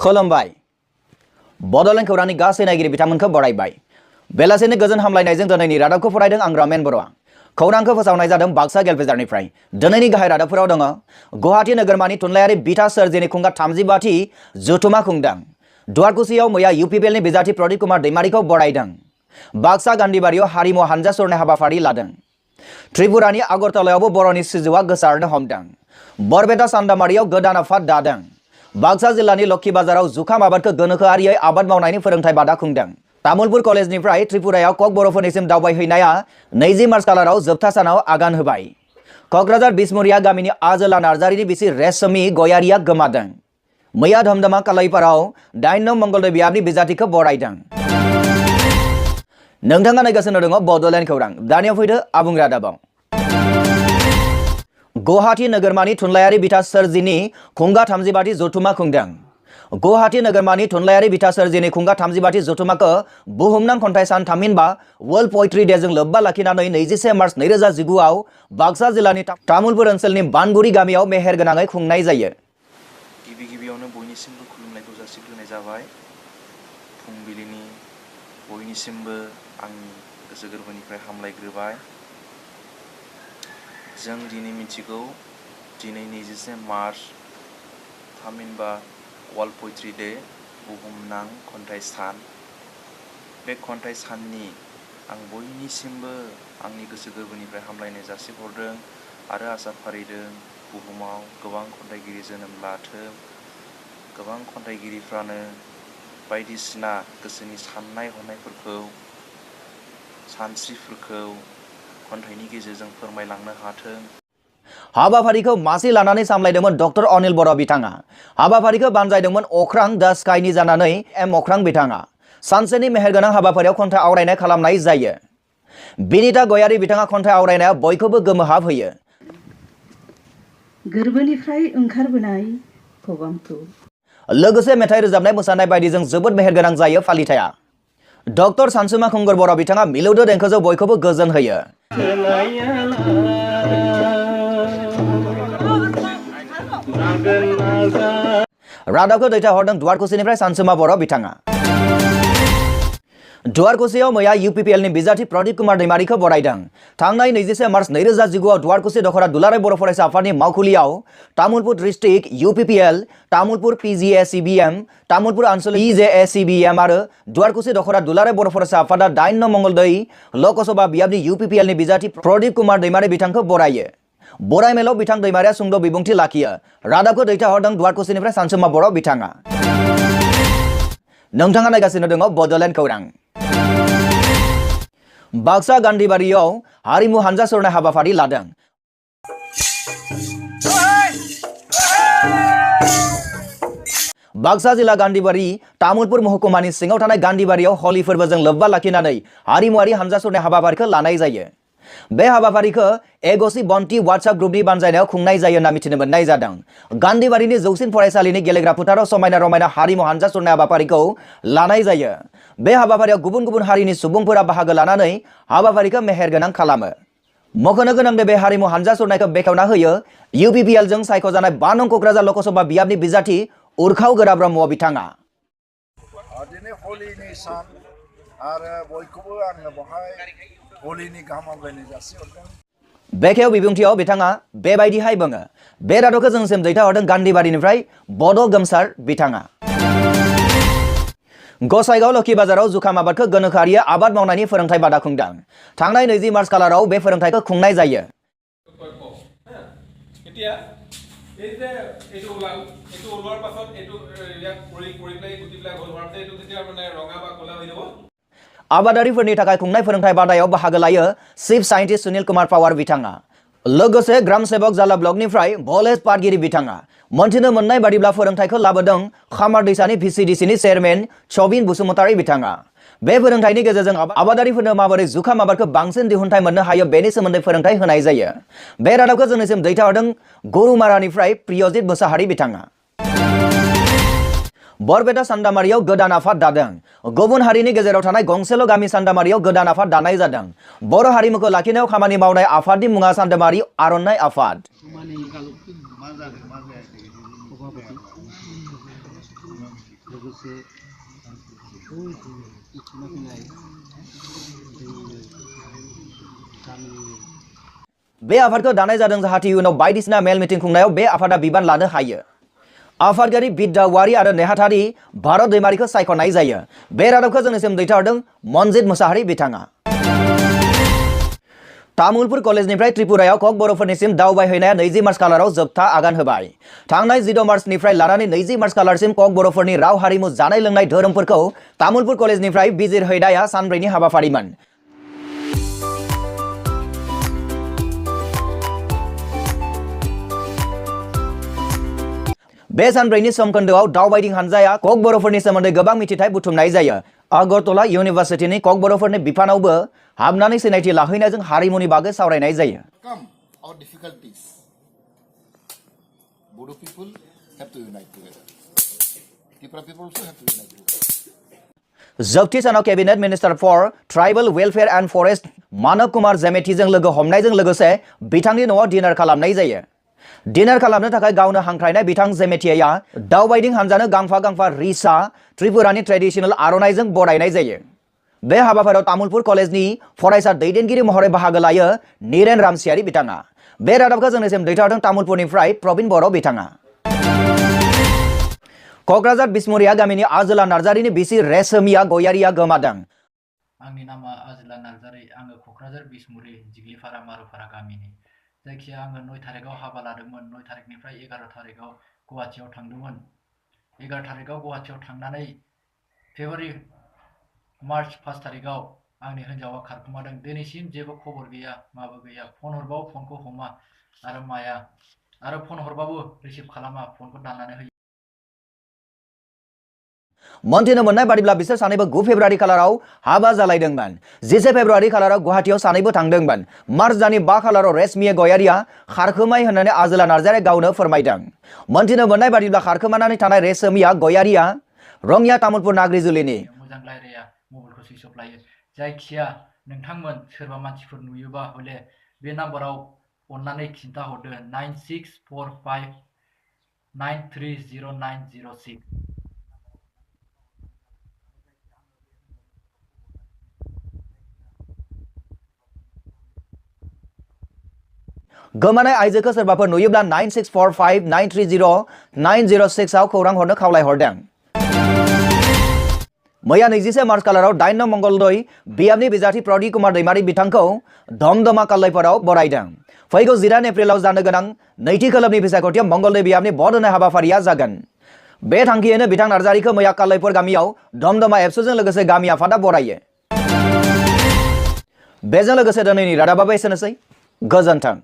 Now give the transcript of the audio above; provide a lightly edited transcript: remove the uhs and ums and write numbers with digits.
खुलुमबाय बड'लेण्ड खौरांनि गासै नायगिरि बिथांमोनखौ बरायबाय बेलासिनि गोजोन हामलायनायजों दिनैनि रादाबखौ फरायदों आं रमेन बर'आ खौरांखौ फोसावनाय जादों बाक्सा गेलफेजारनिफ्राय दिनैनि गाहाय रादाबफोराव दङ गुवाहाटी नोगोरमानि थुनलाइयारि बिथा सोरजिनि खुंगा 35थि जथुमा खुंदों दुवारकुसियाव मैया UPPLनि बिजाथि प्रदीप कुमार दैमारिखौ बरायदों बाक्सा गान्धीबारियाव हारिमु हानजा सुरनाय हाबाफारि लादों त्रिपुरानि आगरतलायावबो बर'नि सिजौआ गोसारनो हमदों बरपेटा सान्दामारियाव गोदान आफाद दादों बाक्सा जिल्लानि लक्खी बाजाराव जुखाम आबादखौ गोनोखोआरियै आबाद मावनायनि फोरोंथाय बादा खुंदों तामुलपुर कलेजनिफ्राय त्रिपुरायाव कक बर'फोरनिसिम दावबायहैनाया 20 मार्च खालाराव जोबथा सानाव आगान होबाय क'क्राझार बिसमुरिया गामिनि आजोला नार्जारिनि बिसि रेशमी गयारिया गोमादों मैया धमधमा कालाइपाराव 8 नं मंगलदै बियाबनि बिजाथिखौ बरायदों नोंथाङा नायगासिनो दङ बड'लेण्ड खौरां दानियाव फैदो आबुं रादाबाव गुवाहाटी नोगोरमानि थुनलाइयारि बिथा सोरजिनि खुंगा 35थि जथुमा खुंदों गुवाहाटी नोगोरमानि थुनलाइयारि बिथा सोरजिनि खुंगा 35थि जथुमाखौ बुहुमनां खन्थाइ सान थामहिनबा वर्ल्ड पोएट्री डेजों लोब्बा लाखिनानै 21 मार्च 2019 आव बाक्सा जिल्लानि तामुलपुर ओनसोलनि बानगुरि गामियाव मेहेरगोनाङै खुंनाय जायो गिबियावनो बयनिसिमबो खुलुमनायखौ जासिग्रोनाय जाबाय फुंबिलिनि बयनिसिमबो आंनि गोसो गोरबोनिफ्राय हामलायग्रोबाय जों दिनै मिथिगौ दिनै 21 मार्च थामहिनबा वर्ल्ड पोएट्री डे बुहुमनां खन्थाइ सान बे खन्थाइ साननि आं बयनिसिमबो आंनि गोसो गोरबोनिफ्राय हामलायनाय जासिहरदों आरो आसा फारिदों बुहुमाव गोबां खन्थाइगिरि जोनोम लाथों गोबां खन्थाइगिरिफ्रानो बायदिसिना गोसोनि साननाय हनायफोरखौ सानस्रिफोरखौ खन्थाइनि गेजेरजों फोरमायलांनो हाथों हाबाफारिखौ मासि लानानै सामलायदोंमोन डक्टर अनिल बर' बिथाङा हाबाफारिखौ बानजायदोंमोन अख्रां दा स्काइनि जानानै अख्रां बिथाङा सानसेनि मेहेरगोनां हाबाफारियाव खन्थाइ आवरायनाय खालामनाय जायो बिनिता गयारि बिथाङा खन्थाइ आवरायनाया बयखौबो गोमोहाब होयो गोरबोनिफ्राय ओंखारबोनाय खबामखौ लोगोसे मेथाइ रोजाबनाय मोसानाय बायदिजों जोबोद मेहेरगोनां जायो फालिथाया डक्टर सानसुमा खुंगुर बर' बिथाङा मिलौदो देंखोजों बयखौबो गोजोन होयो रादाबखौ दैथायहरदों दुवारकुसिनिफ्राय सानसुमा बर' बिथाङा दुवारकुसियाव मैया UPPLनि बिजाथि प्रदीप कुमार दैमारिखौ बरायदों थांनाय 21 मार्च 2019 आव दुवारकुसि दखरा दुलाराय बर' फरायसा आफादनि मावखुलियाव Tamulpur district UPPL Tamulpur PGACBM Tamulpur आनसलिक PJACBM आरो दुवारकुसि दखरा दुलाराय बर' फरायसा आफादा 8 नं मंगलदै लोकसभा बियाबनि UPPLनि बिजाथि प्रदीप कुमार दैमारि बिथांखौ बरायो बरायमेलाव बिथां दैमारिया सुंद' बिबुंथि लाखियो रादाबखौ दैथायहरदों दुवारकुसिनिफ्राय सानसुमा बर' बिथाङा नोंथाङा नायगासिनो दङ बड'लेण्ड खौरां बाक्सा गान्धीबारियाव हारिमु हानजा सुरनाय हाबाफारि लादों बाक्सा जिल्ला गान्धीबारि तामुलपुर महकुमानि सिङाव थानाय गान्धीबारियाव हलि फोरबोजों लोब्बा लाखिनानै हारिमुआरि हानजा सुरनाय हाबाफारिखौ लानाय जायो बे हाबाफारिखौ एगसि बन्टी वाट्सएप ग्रुपनि बानजायनायाव खुंनाय जायो होनना मिथिनो मोननाय जादों गान्धीबारिनि जौसिन फरायसालिनि गेलेग्रा फोथाराव समायना रमायना हारिमु हानजा सुरनाय हाबाफारिखौ लानाय जायो बे हाबाफारियाव गुबुन गुबुन हारिनि सुबुंफोरा बाहागो लानानै हाबाफारिखौ मेहेरगोनां खालामो मख'नो गोनां बे हारिमु हानजा सुरनायखौ बेखेवना होयो UPPL जों सायख'जानाय 5 नं क'क्राझार लोकसभा बियाबनि बिजाथि उर्खाव गोरा ब्रह्म बिथाङा दिनै हलिनि सान आरो बयखौबो आङो बहाय हलिनि गाहाम हामलायनाय जासिहरदों बेखेव बिबुंथियाव बिथाङा बेबायदिहाय बुङो बे रादाबखौ जोंसिम दैथायहरदों गान्धीबारिनिफ्राय बड' गोमसार बिथाङा गसाइगाव लोखि बाजाराव जुखाम आबादखौ गोनोखोआरियै आबाद मावनायनि फोरोंथाय बादा खुंदों थांनाय 20 मार्च खालाराव बे फोरोंथायखौ खुंनाय जायो आबादारिफोरनि थाखाय खुंनाय फोरोंथाय बादायाव बाहागो लायो chief scientist Sunil Kumar power बिथाङा लोगोसे ग्राम सेवक जाला ब्लकनिफ्राय भलेज पाटगिरि बिथाङा मोनथिनो मोननाय बादिब्ला फोरोंथायखौ लाबोदों खामार दैसानि VCDCनि चेयारमेन चबिन बसुमतारी बिथाङा बे फोरोंथायनि गेजेरजों आबादारिफोरनो माबोरै जुखाम आबादखौ बांसिन दिहुनथाय मोननो हायो बेनि सोमोन्दै फोरोंथाय होनाय जायो बे रादाबखौ जोंनिसिम दैथायहरदों गरुमारानिफ्राय प्रियजित मोसाहारि बिथाङा बरपेटा सान्दामारियाव गोदान आफाद दादों गुबुन हारिनि गेजेराव थानाय गंसेल' गामि सान्दामारियाव गोदान आफाद दानाय जादों बर' हारिमुखौ लाखिनायाव खामानि मावनाय आफादनि मुङा सान्दामारि आर'नाइ आफाद लोगोसे मिथिनो फैनाय गामिनि बे आफादखौ दानाय जादों जाहाथे इयुनाव बायदिसिना मेल मिटिं खुंनायाव बे आफादा बिबान लानो हायो। आफादगिरि बिद्या औवारी आरो नेहाथारि भारत दैमारिखौ सायख'नाय जायो। बे रादाबखौ जोंनिसिम दैथायहरदों मनजित मुसाहारि बिथाङा। तामुलपुर कलेजनिफ्राय त्रिपुरायाव कक बर'फोरनिसिम दावबायहैनाया 20 मार्च खालाराव जोबथा आगान होबाय। थांनाय 14 मार्चनिफ्राय लानानै 20 मार्च खालारसिम कक बर'फोरनि राव हारिमु जानाय लोंनाय धोरोमफोरखौ तामुलपुर कलेजनिफ्राय बिजिरहैनाया सानब्रैनि हाबाफारिमोन। बे सानब्रैनि समखोन्दोआव दावबायदिं हानजाया कक बर'फोरनि सोमोन्दै गोबां मिथिथाय बुथुमनाय जायो। आगरतला इउनिभार्सिटिनि कक बर'फोरनि बिफानावबो हाबनानै सिनायथि लाहैनायजों हारिमुनि बागै सावरायनाय जायो। Our difficulties. Bodo people have to unite together. Tripura people also have to unite together. जोबथि सानाव cabinet minister for tribal welfare and forest Manav Kumar जेमेथिजों लोगो हमनायजों लोगोसे बिथांनि न'आव डिनार खालामनाय जायो। डिनार खालामनो थाखाय गावनो हांख्रायनाय बिथां जेमेथिया दावबायदिं हानजानो गांफा गांफा रिसा त्रिपुरानि ट्रेडिशनेल आर'नाइजों बरायनाय जायो। बे हाबाफारियाव तामुलपुर कलेजनि फरायसा दैदेनगिरि महरै बाहागो लायो निरेन रामसियारि बिथाङा। बे रादाबखौ जोंनिसिम दैथायहरदों तामुलपुरनिफ्राय प्रबिन बर' बिथाङा। क'क्राझार बिसमुरिया गामिनि आजोला नार्जारिनि बिसि रेशमिया गयारिया गोमादों। आंनि नामा आजोला नार्जारि। आङो क'क्राझार बिसमुरि जिग्लिफारा मारुफारा गामिनि। जायखिया आङो 9 थारिखआव हाबा लादोंमोन। 9 थारिखनिफ्राय 11 थारिखआव गुवाहाटियाव थांदोंमोन। 11 थारिखआव गुवाहाटियाव थांनानै फेब्रुवारि मार्च 1 थारिखआव आंनि हिन्जावा खारखोमादों। दिनैसिम जेबो खबर गैया, माबो गैया। फन हरबाबो फनखौ हमा आरो माया, आरो फन हरबाबो रिसिभ खालामा, फनखौ दाननानै होयो। मोनथिनो मोननाय बादिब्ला बिसोर सानैबो 9 फेब्रुवारि खालाराव हाबा जालायदोंमोन। 11 फेब्रुवारि खालाराव गुवाहाटियाव सानैबो थांदोंमोन। मार्च दाननि 5 खालाराव रेशमिया गयारिया खारखोमाय होननानै आजोला नार्जारिया गावनो फोरमायदों। मोनथिनो मोननाय बादिब्ला खारखोमानानै थानाय रेशमिया गयारिया रङिया तामुलपुर नाग्रिजुलिनि। मोजां रायलाया, मबाइलखौ सुइच अफ लायो। जायखिया नोंथांमोन सोरबा मानसिफोर नुयोबा हले बे नाम्बाराव अननानै खिन्था हरदो 9645930906। गोमानाय आइजोखौ सोरबाफोर नुयोब्ला 9645930906 आव खौरां हरनो खावलायहरदों। मैया 21 मार्च खालाराव 8 नं मंगलदै बियाबनि बिजाथि प्रदीप कुमार दैमारि बिथांखौ धमधमा कालैफोराव बरायदों। फैगौ 19 एप्रिलाव जानो गोनां नैथि खोलोबनि बिसायख'थियाव मंगलदै बियाबनि बद'नाय हाबाफारिया जागोन। बे थांखियैनो बिथां नार्जारिखौ मैया कालैफोर गामियाव धमधमा एबसुजों लोगोसे गामि आफादा बरायो। बेजों लोगोसे दिनैनि रादाबाबो एसेनोसै। गोजोन्थों।